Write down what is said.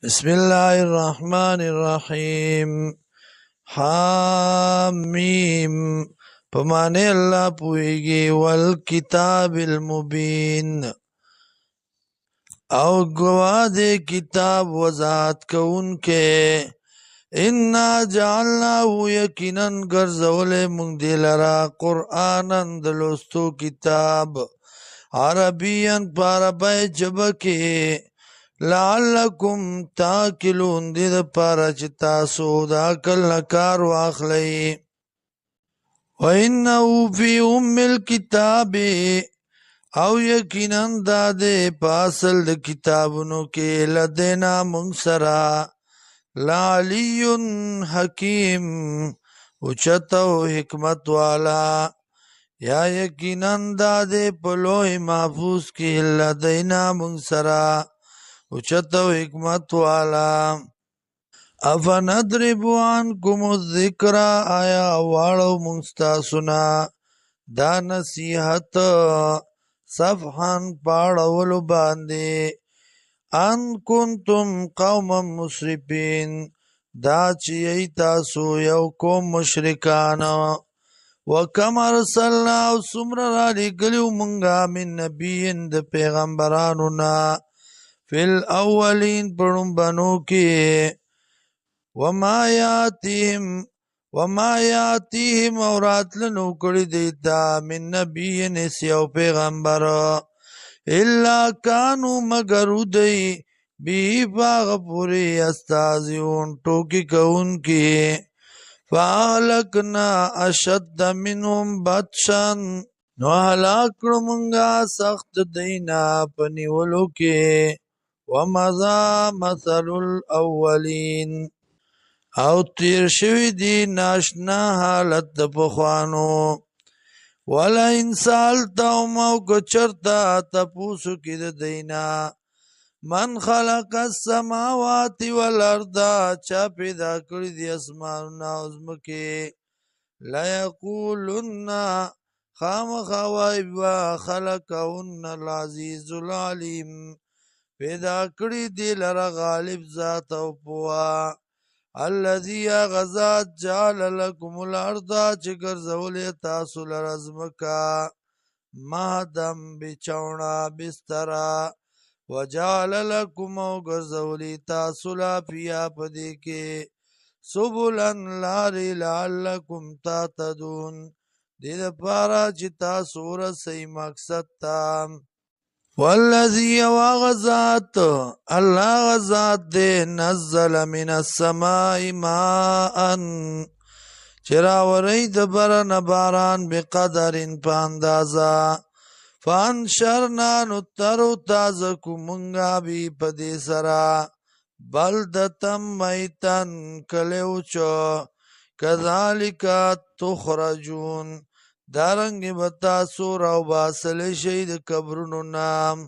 بسم الله الرحمن الرحیم. حامیم پمانے اللہ پوئیگی والکتاب المبین او گواہ دے کتاب وضاحت کون کے انا جعلنا یقیناً گرزول منگ دی لرا قرآناً دلوستو کتاب عربیاً پاربای جبکے لعلکم تاکلون دی دا پارا چی تاسو دا عقل نکار واخلئی. وَإِنَّهُ فِي أُمِّ الْكِتَابِ او یقیناً دا دے پاسل دا کتابونو کے لدینا منگ سرا لعلی حکیم اچتا و حکمت والا. یا یقیناً دا دے پلوح محفوظ کی لدینا منگ سرا اچتا و حکمت والا. افنضرب عنکم الذکر آیا واړو منستاسنا دا نصیحت صفحان پاړولو باندې ان کنتم قوما مسرفین دا چې ای تاسو یو قوم مشرکان. وکم ارسلنا او څومره را لېږلي مونږه من نبیین د پیغمبرانو نه فی الاولین پړومبنو کې وما یاتیهم او راتلنو کړي دیتا من نبیین یو پیغمبر الا کانو مگر دی بی باغ پوری استازیون ټوکی کون کی. فاهلکنا اشد منهم بطشا نو هلاک کړو مونږه سخت دینا پنیولو کې. ومضى مثل الاولین او تیر شوی دی ناشنا حالت د پخوانو. ولئن سألتهم او کچرتا تپوسو کی د دینا من خلق السماوات والارض چا پیدا کړی دی اسمانونه او ځمکې لیقولن خامخا وای با خلقهن العزیز العلیم پیدا کړی دی لره غالب ذات او پوا. الذي غزات جعل لكم الارض چې ګرځولې تاسو لره ځمکه مهدم بچوڼه بستره وجعل لكم او ګرځولې تاسو لا فیا پدې کې سبلن لارې لعلکم تهتدون دې دپاره چې تاسو ورسئ مقصد ته. والذی غزات اللہ غزات دے نزل من السماء ماء چراوری دبرن باران بقدر پاندازا فانشرنا نترو تازکو منگا بی پدی سرا بلدتم میتن کلیوچو کذالک تخرجون دارنگی بتا سور او باسل شید کبرونو نام.